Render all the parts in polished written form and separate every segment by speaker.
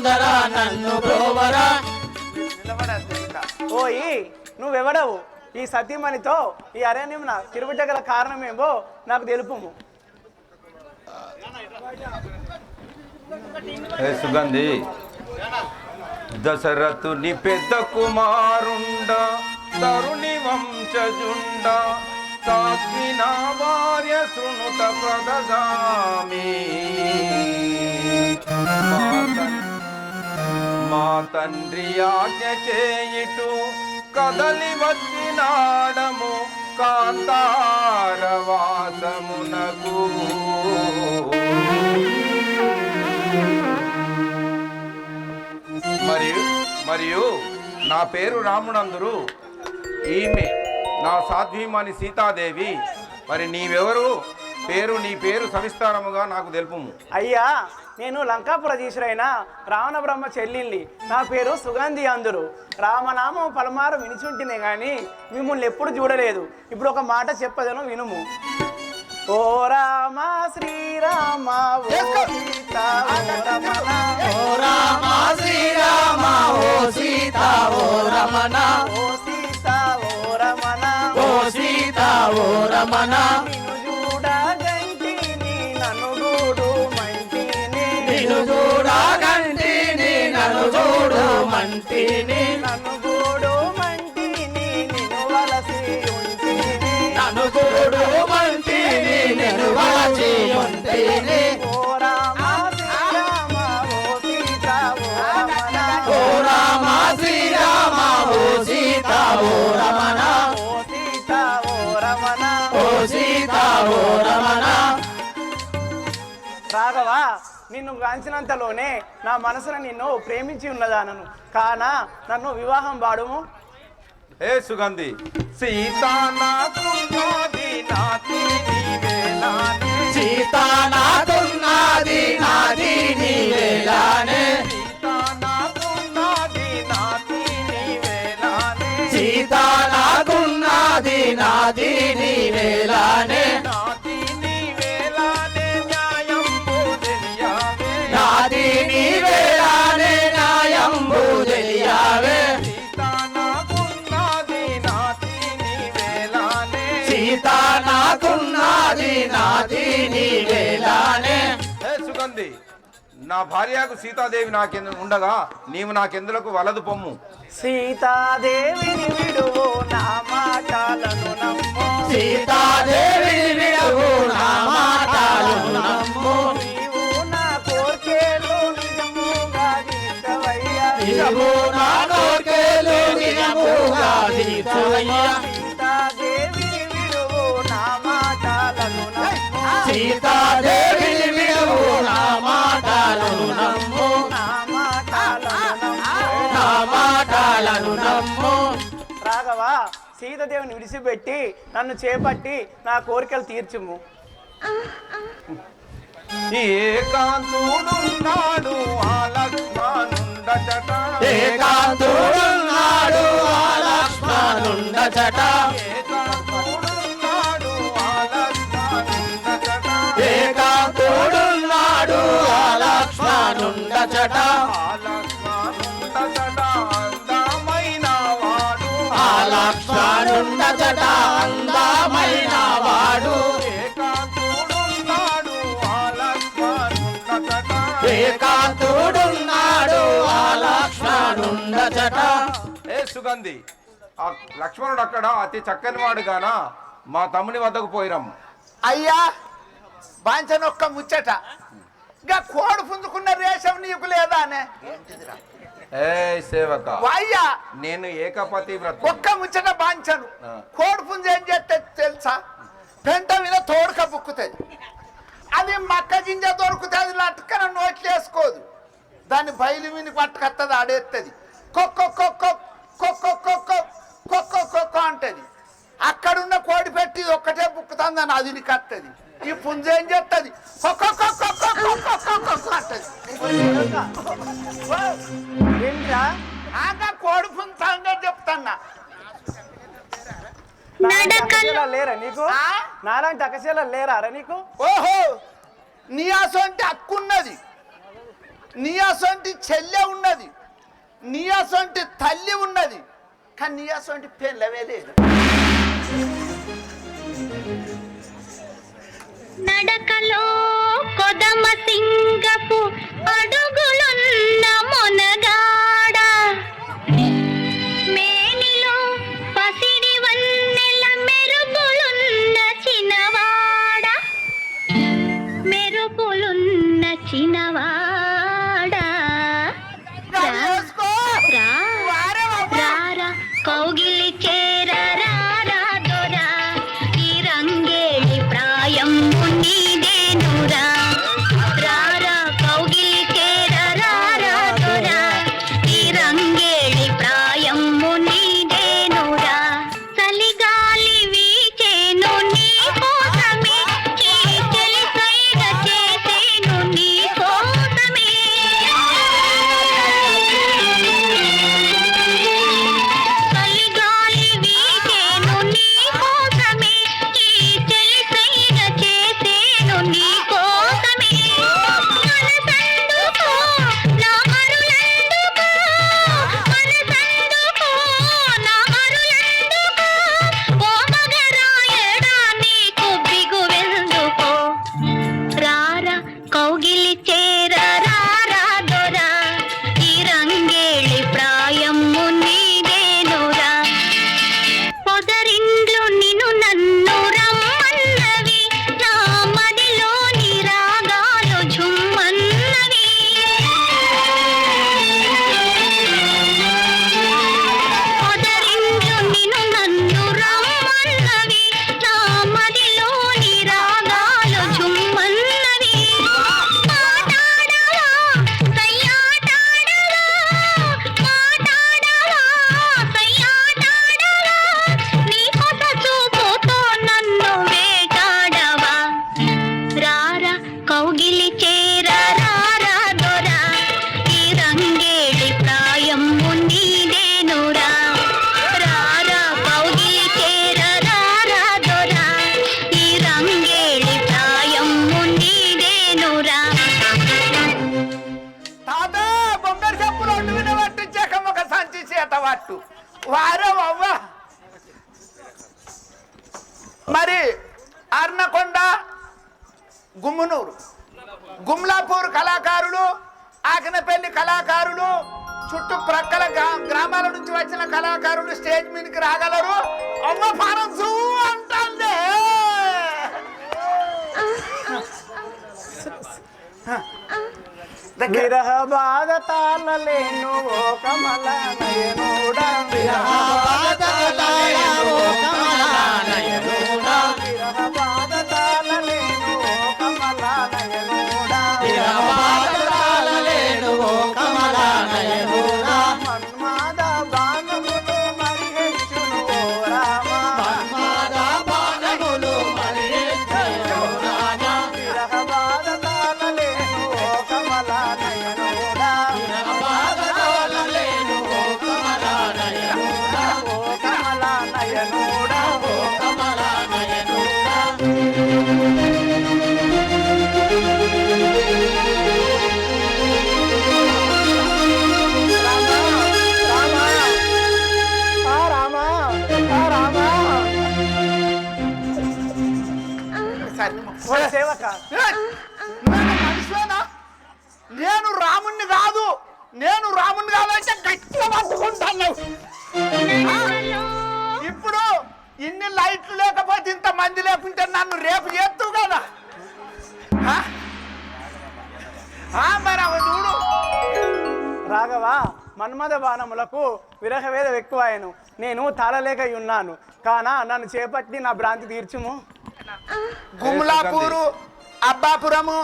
Speaker 1: ముందర నన్ను బ్రోవరా.
Speaker 2: ఓయి నువ్వెవడవు? ఈ సతీమణితో ఈ అరణ్యం తిరుగుట గల కారణమేమో నాకు తెలుపుము.
Speaker 3: సుగంధి, దశరథుని పెద్ద కుమారుండ, తరుణి వంశజుండ, సాత్వి నా భార్య శృణుత ప్రదగామి. మా తండ్రి ఆజ్ఞ చేయిటు కదలి వచ్చినాడము కాంతారవాసమునకు. మరియు నా పేరు రామునందురు, ఈమె నా సాధ్వీమణి సీతాదేవి. మరి నీవెవరు? నీ పేరు సవిస్తారముగా నాకు తెలుపుము.
Speaker 2: అయ్యా, నేను లంకాపురధీశురైన రావణ బ్రహ్మ చెల్లింది. నా పేరు సుగంధి అందురు. రామనామం పలమారు వినిచుంటేనే గాని మిమ్మల్ని ఎప్పుడు చూడలేదు. ఇప్పుడు ఒక మాట చెప్పదను, వినుము. ఓ రామ శ్రీరామ ఓ సీత ఓ రమణ,
Speaker 1: ఓ రామ శ్రీరామ ఓ సీత ఓ రమణ,
Speaker 2: ఓ సీత ఓ రమణ,
Speaker 1: ఓ సీత ఓ రమణ.
Speaker 2: నిన్ను చూడగంటిని నన్ను చూడు మంటిని,
Speaker 1: నన్ను చూడు మంటిని నిన్ను వలసి ఉంటిని, నన్ను చూడు మంటిని నిన్ను వలసి ఉంటిని.
Speaker 2: ఓ రామ శ్రీరామ ఓ సీత ఓ రమణ,
Speaker 1: ఓ రామ శ్రీరామ ఓ సీత ఓ రమణ,
Speaker 2: ఓ సీత ఓ రమణ,
Speaker 1: ఓ సీత ఓ రమణ.
Speaker 2: రాఘవా, నిన్ను గాంచినంతలోనే నా మనసును నిన్ను ప్రేమించి ఉన్నదానను కానా నన్ను వివాహం వాడుము.
Speaker 3: ఏ సుగంధి, సీతా నాకున్నది నాతి నీవేలానే,
Speaker 1: సీతా నాకున్నది నాది నీవేలానే,
Speaker 3: సీతా నాకున్నది నాతి నీవేలానే,
Speaker 1: సీతా నాకున్నది నాది నీవేలానే,
Speaker 3: నాతి నీవేలానే న్యాయంబు తెలియావే,
Speaker 1: నాది నీవేలానే న్యాయంబు తెలియావే,
Speaker 3: సీతా నాకున్నది నాతి నీవేలానే.
Speaker 1: సీతా నాకున్నది నాది నీవేలానే.
Speaker 3: ఏ సుగంధి, నా భార్యకు సీతాదేవి ఉండగా నీవు నాకెందులకు వలదు పొమ్ము.
Speaker 2: సీతాదేవిని విడువు నా మాటలను నమ్ము,
Speaker 1: సీతాదేవిని విడువు నా మాటలను నమ్ము,
Speaker 2: నీవు నా కోర్కెలు నిజముగా తీర్చవయ్యా,
Speaker 1: నీవు నా కోర్కెలు నిజముగా తీర్చవయ్యా.
Speaker 2: సీతాదేవిని విడువు నా మాటలను నమ్ము,
Speaker 1: సీతాదేవిని విడువు నా మాటలను నమ్ము,
Speaker 2: నా మాటలను నమ్ము.
Speaker 1: నా మాటలను నమ్ము.
Speaker 2: రాఘవా, సీతాదేవిని విడిచిపెట్టి నన్ను చేపట్టి నా కోరికలు తీర్చుము.
Speaker 3: ఏకాంతుడున్నాడు ఆ లక్ష్మణుండచట,
Speaker 1: ఏకాంతుడున్నాడు ఆ లక్ష్మణుండచట,
Speaker 3: ఏకాంతుడున్నాడు ఆ లక్ష్మణుండచట,
Speaker 1: ఏకాంతుడున్నాడు ఆ లక్ష్మణుండచట,
Speaker 3: ఆ లక్ష్మణుండచట అందమైన వాడు,
Speaker 1: ఆ లక్ష్మణుండచట అందమైన వాడు,
Speaker 3: ఏకాంతుడున్నాడు ఆ లక్ష్మణుండచట.
Speaker 1: ఏకాంతుడున్నాడు ఆ లక్ష్మణుండచట.
Speaker 3: ఏ సుగంధి, ఆ లక్ష్మణుడు అక్కడ అతి చక్కని వాడు గానా మా తమ్ముని వద్దకు పోయిరం.
Speaker 4: అయ్యా, బాంచనొక్క ముచ్చట, ఇంకా కోడి పుంజుకున్న రేషం నీకు లేదా అనే
Speaker 3: ఏ సేవక,
Speaker 4: వాయ్యా,
Speaker 3: నేను ఏకపతి వ్రత.
Speaker 4: ఒక్క ముచ్చట బాంచను. కోడి పుంజు ఏం చేస్తే తెలుసా? పెంట మీద తోడుక బుక్కుతుంది. అది మక్క గింజ దొరుకుతుంది, లట్టుకన నోట్లు వేసుకోదు. దాన్ని బయలు విని పట్టుకొస్తుంది, ఆడేస్తుంది. కొక్కో కొక్కో కొక్కో కొక్కో కొక్కో కొక్కో అంటది. అక్కడున్న కోడి పెట్టి ఒక్కటే బుక్కుతుంది అని అది కత్తది. ఈ పుంజు ఏం చేస్తుంది? కొక్కో కొక్కో కొక్కో కొక్కో కొక్కో అంటది.
Speaker 2: ఏంట్రా
Speaker 4: ఆగా కోడి పుంజు సంగతి చెప్తాన్నా.
Speaker 2: లేరా నీకు? నాలాంటి అకశీల లేరా నీకు?
Speaker 4: ఓహో, నీ అసొంటి హక్కున్నది. నీ అసొంటి చెల్లె ఉన్నది, నీ అసొంటి తల్లి ఉన్నది, కానీ నీ అసొంటి పెళ్ళవే లేదు.
Speaker 5: నడకలో కొదమ సింగపు అడుగులున్న మొనగాడ, మేనిలో పసిడి వన్నెల మెరుపులున్న చిన్నవాడ, మెరుపులున్న చిన్నవాడ, రా రారా కౌగిలి చేర రారా దొరా, ఈ రంగేళి ప్రాయం నీదేనురా, రారా కౌగిలి చేర రారా దొరా, ఈ రంగేళి ప్రాయం నీదేనురా, చలిగాలి వీచేను నీ కోసమే, చలి సైగ చేసేను నీ కోసమే, చలిగాలి వీచేను నీ కోసమే, చలి సైగ చేసేను నీ కోసమే, మనసందుకో నా మరులందుకో, మనసందుకో నా మరులందుకో, ఓ మగరాయడా నీకు బిగువెందుకో, రారా కౌగిలి చేర రారా దొరా, ఈ రంగేళి ప్రాయము నీదేనురా, పొదరిండ్లు నిన్ను నన్ను రమ్మన్నవి, నా మదిలోని రాగాలు ఝుమ్మన్నవి, పొదరిండ్లు నిన్ను నన్ను రమ్మన్నవి, నా మదిలోని రాగాలు ఝుమ్మన్నవి, మాటాడవా సయ్యాటాడవా, మాటాడవా సయ్యాటాడవా, నీ కొత్త చూపుతో నన్ను వేటాడవా, రారా కౌగిలి చేర రారా దొరా, ఈ రంగేళి ప్రాయము నీదేనురా, రారా కౌగిలి చేర రారా దొరా, ఈ రంగేళి ప్రాయము నీదేనురా.
Speaker 4: తాత బొమ్మరి చెప్పులు ఒడ్డు మీద పట్టించాక ఒక సంచి చేత పట్టు వారే అవ్వ. మరి అర్నకొండ, గుమ్మనూరు, గుమ్లాపూర్ కళాకారులు, ఆకినపల్లి కళాకారులు, చుట్టుప్రక్కల గ్రామాల నుంచి వచ్చిన కళాకారులు స్టేజ్ మీదకి రాగలరు. అమ్మ పానం జూ అంటాందే.
Speaker 2: విరహ బాధ తాళలేను ఓ కమల నయనుడా, విరహ బాధ తాళలేను ఓ కమల నయనుడా, విరహ బాధ తాళలేను ఓ కమల నయనుడా, విరహ బాధ తాళలేను ఓ కమల నయనుడా, మన్మద బాణములు మరి హెచ్చును ఓ రామ, మన్మద బాణములు మరి హెచ్చును ఓ రామ, విరహ బాధ తాళలేను ఓ కమల నయనుడా, విరహ బాధ తాళలేను ఓ కమల నయనుడా, ఓ కమల నయనుడా, ఓ కమల నయనుడా.
Speaker 4: సరే
Speaker 2: సేవక
Speaker 4: మనిషినా? నేను రాముణ్ణి కాదు, నేను రాముణ్ణి కాదంటే గట్టిగా పట్టుకుంటాను. ఇప్పుడు ఇన్ని లైట్లు లేకపోతే ఇంత మంది లేకుంటే నన్ను రేపు చేస్తూ కదా. మరి అవి చూడు.
Speaker 2: రాఘవ, మన్మథ బాణములకు విరహవేదం ఎక్కువాయను, నేను తాళలేక ఉన్నాను, కానా నన్ను చేపట్టి నా భ్రాంతి తీర్చుము.
Speaker 4: గుమ్లాపూరు, అబ్బాపురము,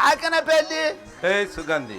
Speaker 4: ఆకనపల్లి,
Speaker 3: హే సుగంధి,